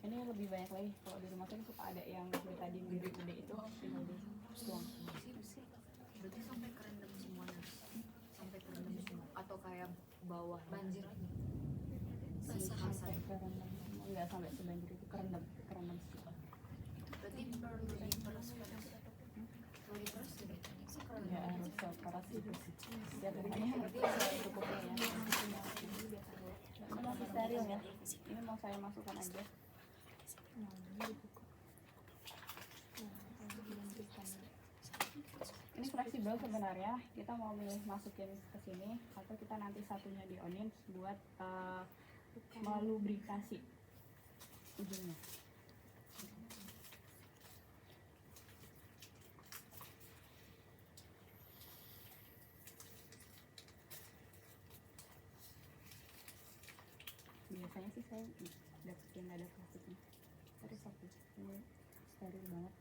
Ini lebih banyak lagi, kalau di rumah kan suka ada yang betadin gede-gede itu tinggal dituang. Berarti sampai kerendam semuanya, sampai kerendam semua, atau kayak bawah banjir Sampai kerendam, enggak sampai sebanjir itu, kerendam sedikit. berarti perlu diperas Enggak harus sekeras itu. Ya pokoknya cukupnya ya. Ini masih steril ya. Ini mau saya masukkan aja. Ini fleksibel sebenarnya, kita mau milih masukin ke sini atau kita nanti satunya dionin buat melubrikasi ujungnya. Biasanya sih saya dapetin ada plastiknya. Tapi satu, ini steril banget.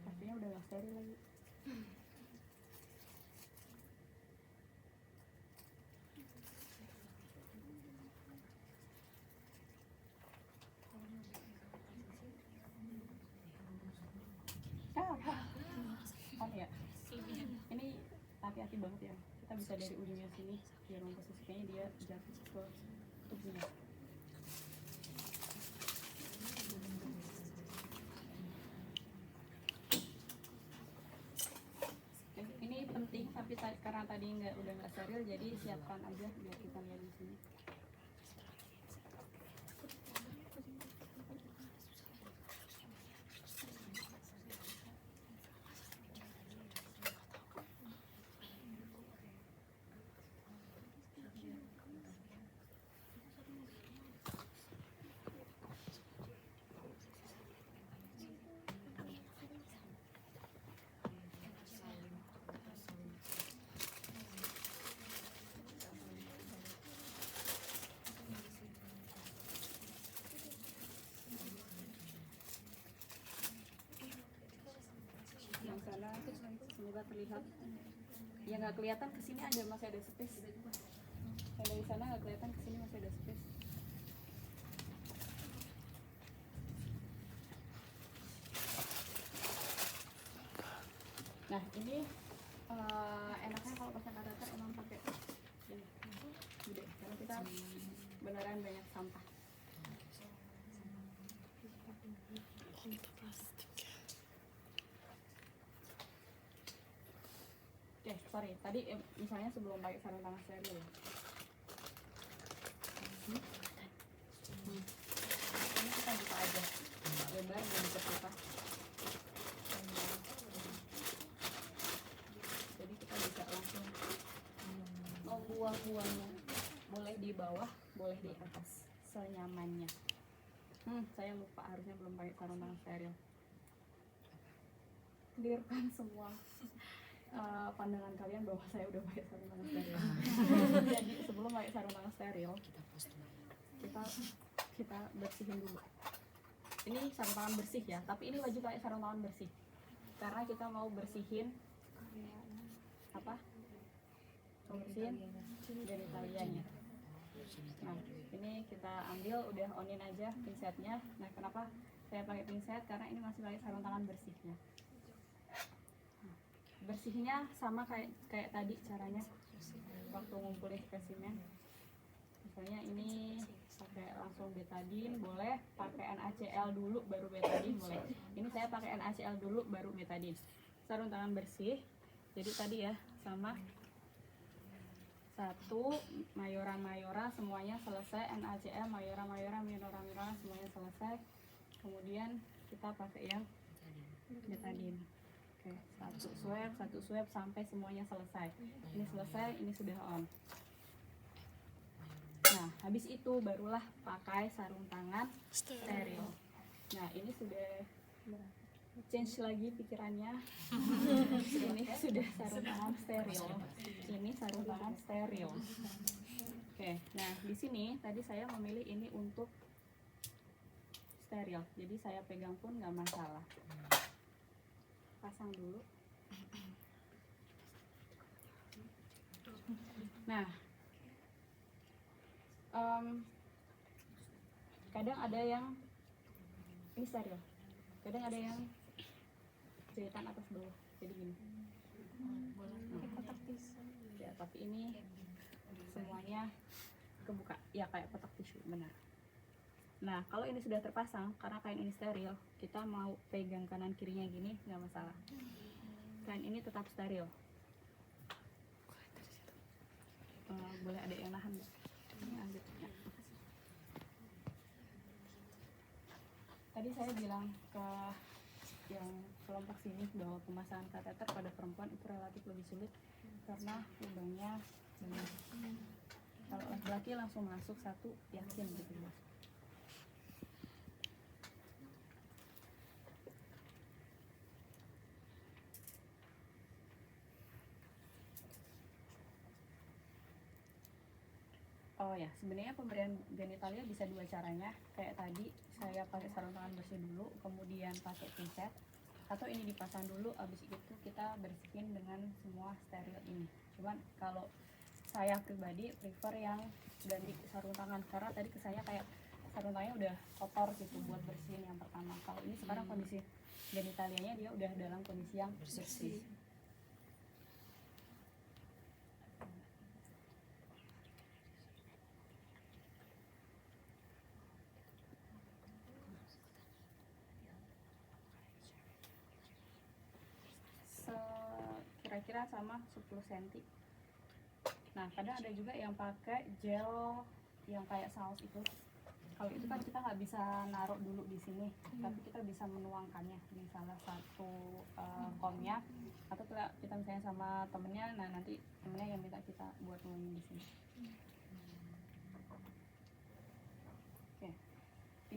Pastinya udah gak steril lagi. Ya. Ini hati-hati banget ya. Kita bisa dari ujungnya sini, biar memposisikannya dia jatuh ke ujungnya. Ini penting, tapi karena tadi udah nggak steril, jadi siapkan aja biar kita lihat di sini. Yang sana semoga terlihat. Ya nggak kelihatan, kesini aja masih ada space. Yang dari sana nggak kelihatan, kesini masih ada space. Nah ini enaknya kalau pasang kateter emang pakai ini gede, karena kita beneran banyak sampah. Oke, sorry, tadi misalnya sebelum pakai sarung tangan steril ya. Ini kita buka aja, lebar dan terbuka. Jadi kita bisa langsung mau buang-buangnya, boleh di bawah, boleh di atas, senyamannya. Saya lupa, harusnya belum pakai sarung tangan steril. Clearkan semua pandangan kalian bahwa saya udah pakai sarung tangan steril. Jadi sebelum pakai sarung tangan steril, kita bersihin dulu. Ini sarung tangan bersih ya, tapi ini wajib pakai sarung tangan bersih karena kita mau bersihin apa? Bersihin genitalianya. Nah, ini kita ambil, udah onin aja pinsetnya. Nah, kenapa saya pakai pinset? Karena ini masih pakai sarung tangan bersihnya. Bersihnya sama kayak tadi caranya waktu ngumpulin spesimen. Misalnya ini pakai langsung betadine, boleh pakai NaCl dulu baru betadine, boleh. Ini saya pakai NaCl dulu baru betadine. Sarung tangan bersih. Jadi tadi ya sama satu mayora semuanya selesai, NaCl mayora minora semuanya selesai. Kemudian kita pakai yang betadine. Oke, satu swab sampai semuanya selesai. Ini selesai, ini sudah on. Nah, habis itu barulah pakai sarung tangan steril. Nah ini sudah change lagi pikirannya. Ini sudah sarung tangan steril. Ini sarung tangan steril. Oke, nah di sini tadi saya memilih ini untuk steril, jadi saya pegang pun nggak masalah. Pasang dulu. Nah, kadang ada yang ini steril, kadang ada yang jahitan atas bawah, jadi gini. Ya, tapi ini semuanya kebuka, ya kayak kotak tisu, benar. Nah, kalau ini sudah terpasang, karena kain ini steril, kita mau pegang kanan kirinya gini, nggak masalah. Kain ini tetap steril. Boleh ada yang nahan, nggak? Ini lanjut. Ya, makasih. Tadi saya bilang ke yang kelompok sini bahwa pemasangan kateter pada perempuan itu relatif lebih sulit karena lubangnya banyak. Kalau laki-laki langsung masuk satu, yakin gitu mas. Oh ya, sebenarnya pemberian genitalia bisa dua caranya. Kayak tadi saya pakai sarung tangan bersih dulu, kemudian pakai pinset, atau ini dipasang dulu, abis itu kita bersihin dengan semua steril ini. Cuman kalau saya pribadi prefer yang ganti sarung tangan, karena tadi ke saya kayak sarung tangannya udah kotor gitu buat bersihin yang pertama. Kalau ini sekarang kondisi genitalianya dia udah dalam kondisi yang bersih. Kira-kira sama 10 cm. Nah, kadang ada juga yang pakai gel yang kayak saus itu. Kalau itu kan kita nggak bisa naruh dulu di sini, tapi kita bisa menuangkannya di salah satu komnya, atau kita misalnya sama temennya, nah nanti temennya yang minta kita buat nuangin di sini. Oke,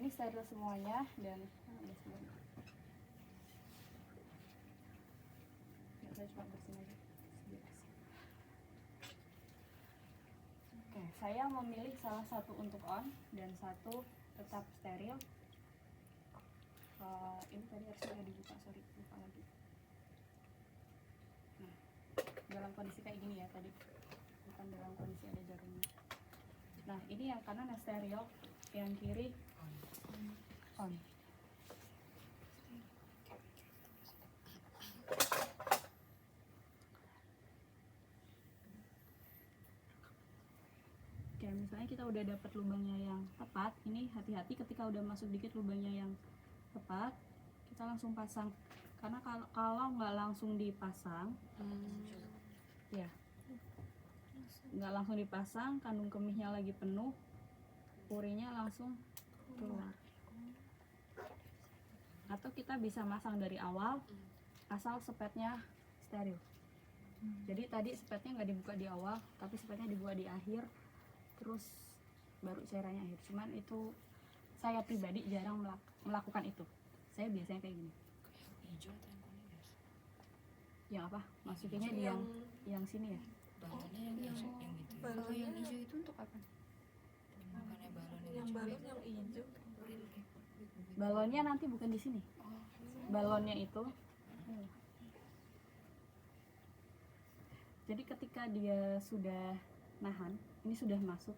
ini steril semuanya dan saya cuma bersihin aja. Oke, saya memilih salah satu untuk on dan satu tetap steril. Ini tadi harusnya dibuka, sorry, lupa lagi. Nah, dalam kondisi kayak gini ya tadi, bukan dalam kondisi ada jarumnya. Nah, ini yang kanan yang steril, yang kiri on. Oke, misalnya kita udah dapat lubangnya yang tepat, ini hati-hati ketika udah masuk dikit lubangnya yang tepat, kita langsung pasang. Karena kalau nggak langsung dipasang, ya nggak langsung dipasang, kandung kemihnya lagi penuh, porinya langsung keluar. Atau kita bisa masang dari awal, asal sepetnya steril. Jadi tadi sepetnya nggak dibuka di awal, tapi sepetnya dibuka di akhir, terus baru cairannya akhir. Cuman itu saya pribadi jarang melakukan itu. Saya biasanya kayak gini. Hijau atau yang kuning ya? Yang apa? Masukinnya di yang sini ya? Balonnya yang hijau, yang gitu ya? Kalau yang hijau itu untuk apa? Bukannya balon Yang hijau? balon yang hijau. Balonnya nanti bukan di sini. Balonnya itu. Jadi ketika dia sudah nahan, ini sudah masuk.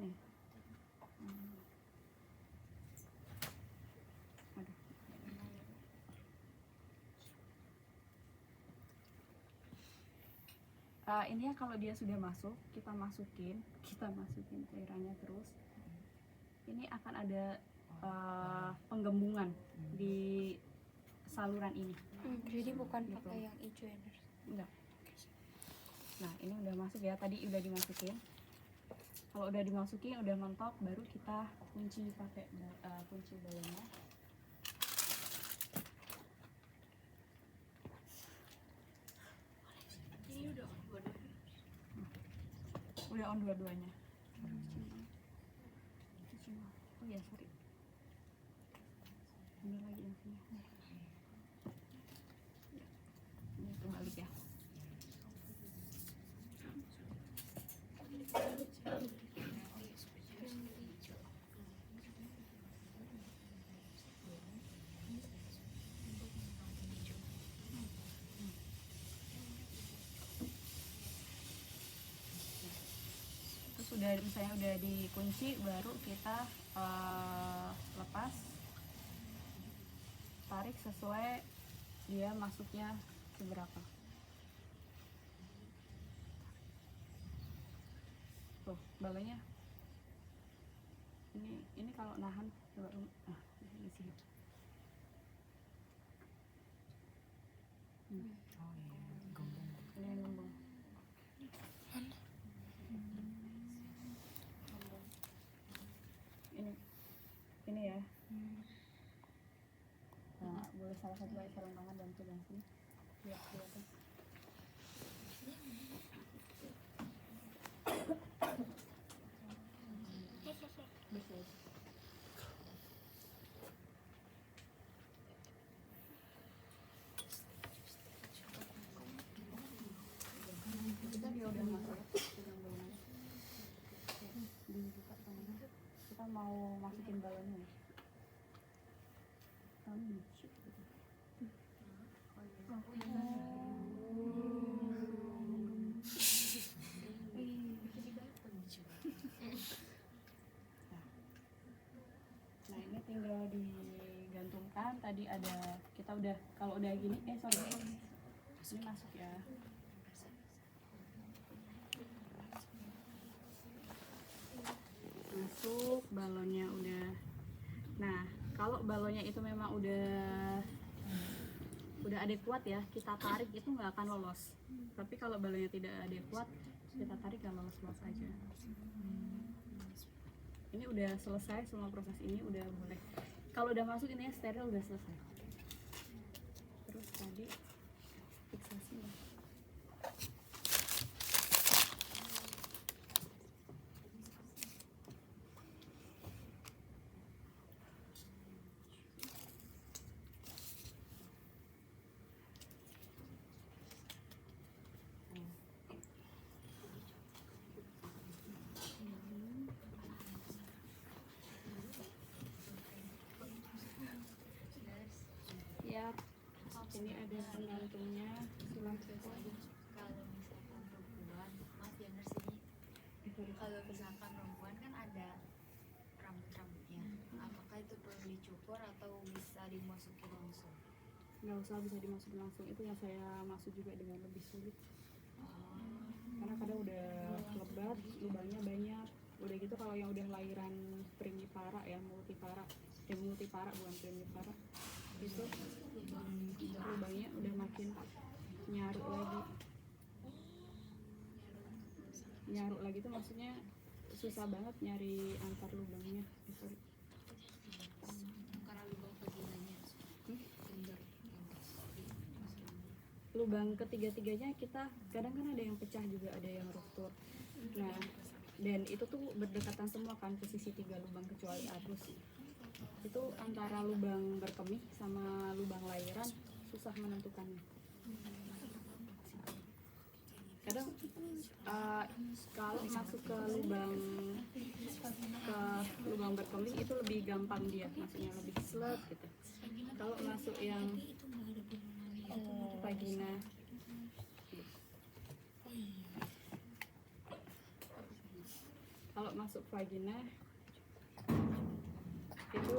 Nih. Aduh. Ini ya kalau dia sudah masuk, kita masukin cairannya terus. Ini akan ada penggembungan di saluran ini. Jadi bukan Gitu. pakai yang hijau ya, Nurse? Enggak. Nah, ini udah masuk ya, tadi udah dimasukin. Kalau udah dimasukin, udah mentok, baru kita kunci pakai kunci balonnya. Ini udah Udah on dua-duanya. Oh ya, sorry. udah misalnya udah dikunci, baru kita lepas, tarik sesuai dia masuknya seberapa. Tuh balonnya ini kalau nahan coba di sini. Oh iya, gembung. Ini yang ngembang. Ini ya. Nah, boleh salah satu pakai sarung tangan dan pegang sini. Biar kelihatan. Betul. Kita dia udah masuk ya, pegang balonnya. Dibuka tangannya. Kita mau masukin balonnya. Nah ini tinggal digantungkan. Tadi ada kita udah kalau udah gini ini masuk ya. Masuk balonnya udah. Nah kalau balonnya itu memang udah adekuat ya, kita tarik itu nggak akan lolos. Tapi kalau balonnya tidak adekuat, kita tarik nggak lolos aja. Ini udah selesai semua proses ini, udah boleh. Kalau udah masuk ini ya steril, udah selesai. Terus tadi fiksasi ya. Siap. Ini ada penggantungnya. Silahkan. Kalau misalkan perempuan, maaf ya nurse ini, kalau misalkan perempuan kan ada rambutnya, apakah itu perlu dicukur atau bisa dimasukin langsung? Nggak usah, bisa dimasukin langsung. Itu yang saya maksud juga dengan lebih sulit. Karena kadang udah lebat, lubangnya banyak. Udah gitu kalau yang udah lahiran primipara ya, multipara bukan primipara, itu lubangnya udah makin nyaruk lagi tuh maksudnya susah banget nyari antar lubangnya. Karena lubang vaginanya Lubang ketiga-tiganya kita kadang kan ada yang pecah juga, ada yang ruptur. Nah dan itu tuh berdekatan semua kan, posisi 3 lubang kecuali abus. Itu antara lubang berkemih sama lubang lahiran susah menentukannya. Kadang kalau masuk ke lubang berkemih itu lebih gampang dia, maksudnya lebih slet gitu. Kalau masuk yang vagina itu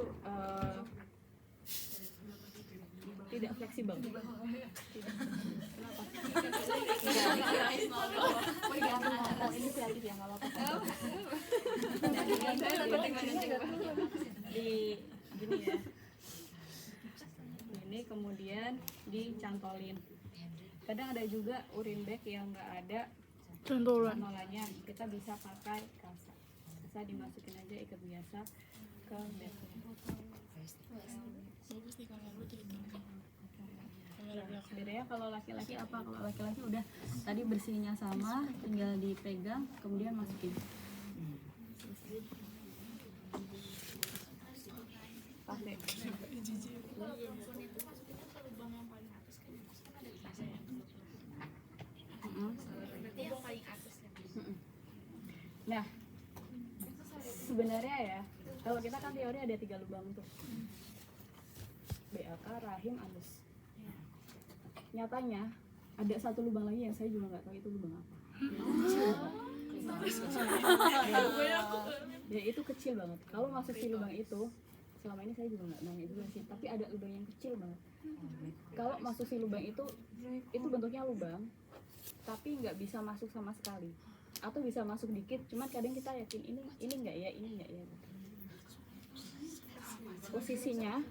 tidak fleksibel. Kenapa? Ini kreatif ya, nggak apa-apa. Di gini ya. Ini kemudian dicantolin. Kadang ada juga urin bag yang nggak ada cantolannya, kita bisa pakai kasa. Bisa dimasukin aja ikat biasa ke bagnya. Bedanya kalau laki-laki apa? Kalau laki-laki udah tadi bersihnya sama, tinggal dipegang, kemudian masukin. Pakai. Nah, sebenarnya ya, kalau kita kan teori ada 3 lubang tuh. BAK, rahim, anus. Nyatanya ada 1 lubang lagi yang saya juga nggak tahu itu lubang apa. Ya itu kecil banget. Kalau masuk si lubang itu, selama ini saya juga nggak nanya juga sih, tapi ada lubang yang kecil banget. Kalau masuk si lubang itu bentuknya lubang, tapi nggak bisa masuk sama sekali, atau bisa masuk dikit. Cuman kadang kita yakin ini nggak ya, ini nggak ya. Posisinya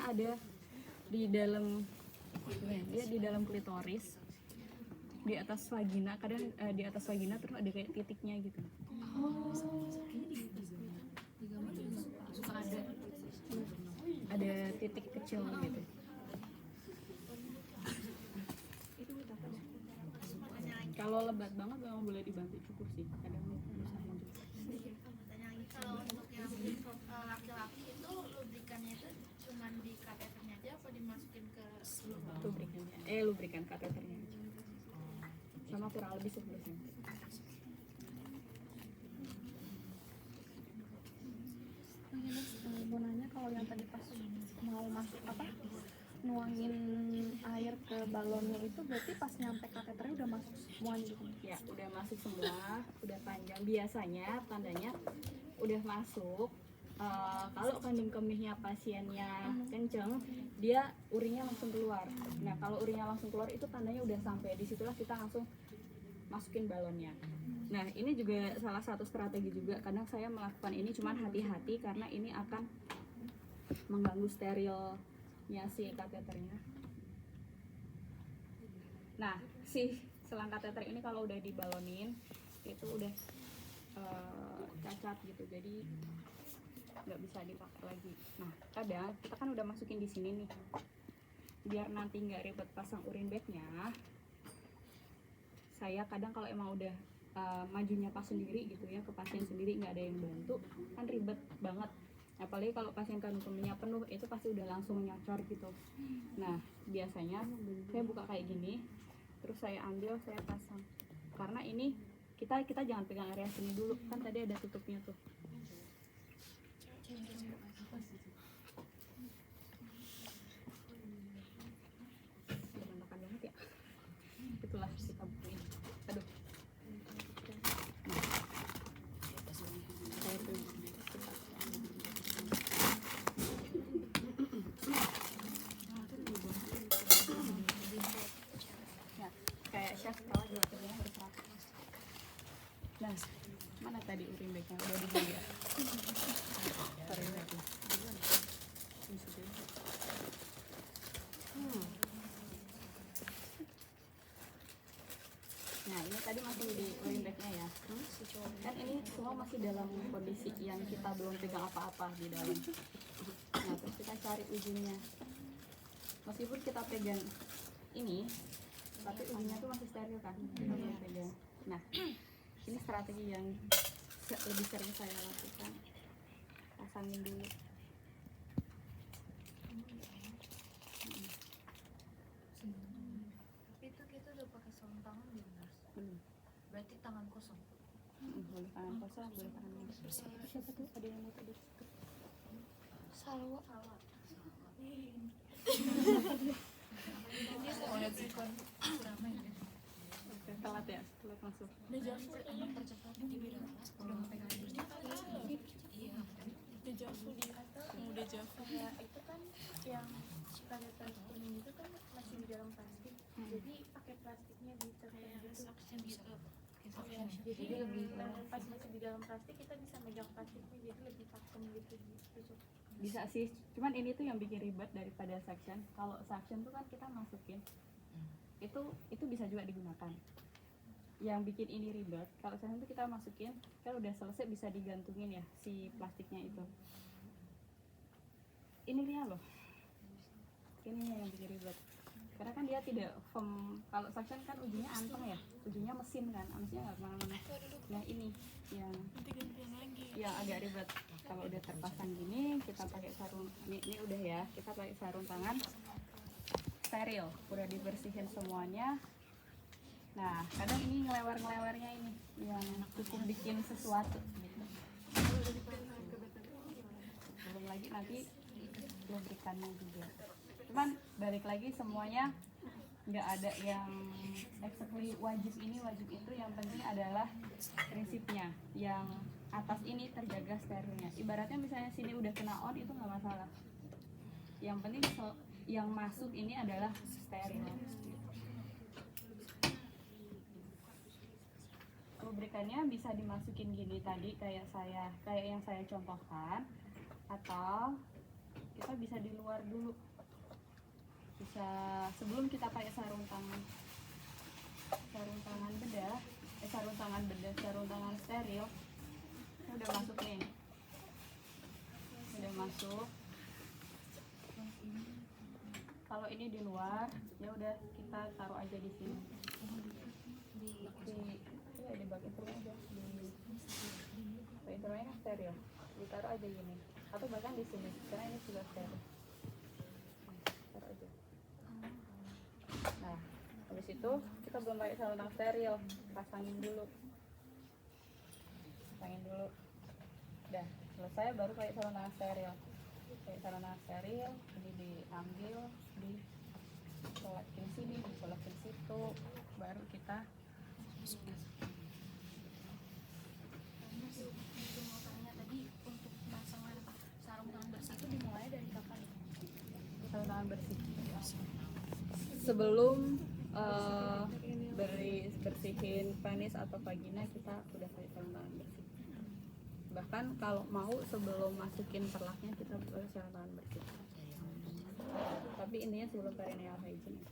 ada di dalam, dia di dalam klitoris, di atas vagina. Kadang di atas vagina terus ada kayak titiknya gitu. Suka ada titik kecil gitu. Kalau lebat banget memang boleh dibantu cukup sih. Kadang usahain juga. Kalau untuk yang laki-laki itu lubrikannya itu cuma di kateternya aja apa dimasukin ke Lubrikan kateternya sama kurang lebih 10 cm. Mau nanya, kalau yang tadi pas mau masuk nuangin air ke balonnya itu berarti pas nyampe kateternya udah masuk semua gitu? Ya udah masuk semua, udah panjang. Biasanya tandanya udah masuk. Kalau kandung kemihnya pasiennya kenceng, dia urinnya langsung keluar. Nah kalau urinnya langsung keluar itu tandanya udah sampai. Disitulah kita langsung masukin balonnya. Nah ini juga salah satu strategi juga. Kadang saya melakukan ini, cuman hati-hati karena ini akan mengganggu sterilnya si kateternya. Nah si selang kateter ini kalau udah dibalonin itu udah cacat gitu, jadi nggak bisa dipakai lagi. Nah kadang kita kan udah masukin di sini nih, biar nanti nggak ribet pasang urin bagnya, saya kadang kalau emang udah majunya pas sendiri gitu ya, ke pasien sendiri, nggak ada yang bantu kan ribet banget. Apalagi kalau pasien kandung kemihnya penuh, itu pasti udah langsung nyocor gitu. Nah biasanya saya buka kayak gini, terus saya ambil, saya pasang. Karena ini kita jangan pegang area sini dulu, kan tadi ada tutupnya tuh. Berantakan banget ya. Itulah kita bukuin. Aduh. Saya tuh. Ya, kayak chef kalau dokternya harus rapi. Nah, mana tadi urin bagnya udah dijaga? Sorry lagi. Nah ini tadi masih di urin bagnya ya. Kan ini semua masih dalam kondisi yang kita belum pegang apa-apa di dalam. Nah terus kita cari ujungnya. Meskipun kita pegang ini, tapi ujungnya tuh masih steril kan, kita belum pegang. Nah ini strategi yang lebih sering saya lakukan. Pasangin dulu. tapi itu kita udah pakai sarung tangan belum, Nurse? Belum. Berarti tangan kosong. Boleh tangan kosong, boleh tangan bersih. Siapa tuh? Ada yang mau tadi? Salwa. Oh, lihat sikon ramai ya. Telat ya, telat masuk. Anak tercepat di bidang kelas udah mau pegang dirinya kali. Iya. Udah jauh ya, itu kan yang kateter kuning itu kan masih di dalam plastik, jadi pakai plastiknya ditekan gitu. Gitu. Ya, jadi pas masih di dalam plastik kita bisa megang plastiknya, jadi lebih pakem gitu. Bisa sih, cuman ini tuh yang bikin ribet daripada suction. Kalau suction tuh kan kita masukin, itu bisa juga digunakan. Yang bikin ini ribet, kalau suction tuh kita masukin, kan udah selesai bisa digantungin ya si plastiknya itu. Ini dia loh, ini yang bikin ribet. Karena kan dia tidak firm. Kalau suction kan ujungnya anteng ya, ujungnya mesin kan, maksudnya nggak kemana-mana. Nah ini yang agak ribet. Kalau udah terpasang gini, kita pakai sarung. Ini udah ya, kita pakai sarung tangan steril, udah dibersihin semuanya. Nah kadang ini ngelewer-ngelewernya ini yang cukup bikin sesuatu gitu. Belum lagi nanti lubrikannya juga. Cuman balik lagi semuanya nggak ada yang exactly wajib ini wajib itu, yang penting adalah prinsipnya yang atas ini terjaga sterilnya. Ibaratnya misalnya sini udah kena on itu nggak masalah, yang penting yang masuk ini adalah steril. Lubrikannya bisa dimasukin gini tadi kayak yang saya contohkan, atau kita bisa di luar dulu, bisa sebelum kita pakai sarung tangan bedah, sarung tangan steril. Ini udah masuk nih, udah masuk. Kalau ini di luar, ya udah kita taruh aja di sini. Di bag itu aja, di instrumennya kan steril, ditaruh aja gini, atau bahkan di sini, karena ini juga steril. Taruh aja. Nah, habis itu kita belum pakai sarung tangan steril, pasangin dulu. Udah selesai baru pakai sarung tangan steril. Ini diambil, dikolekin sini, dikolekin situ, baru kita Itu mau tanya tadi, untuk pasangan sarung tangan bersih itu dimulai dari kapan? sarung tangan bersih. Sebelum bersihin penis atau vagina, kita udah pakai sarung tangan bersih. Bahkan kalau mau sebelum masukin perlaknya kita pakai sarung tangan bersih. Tapi intinya sebelum perineal hygiene.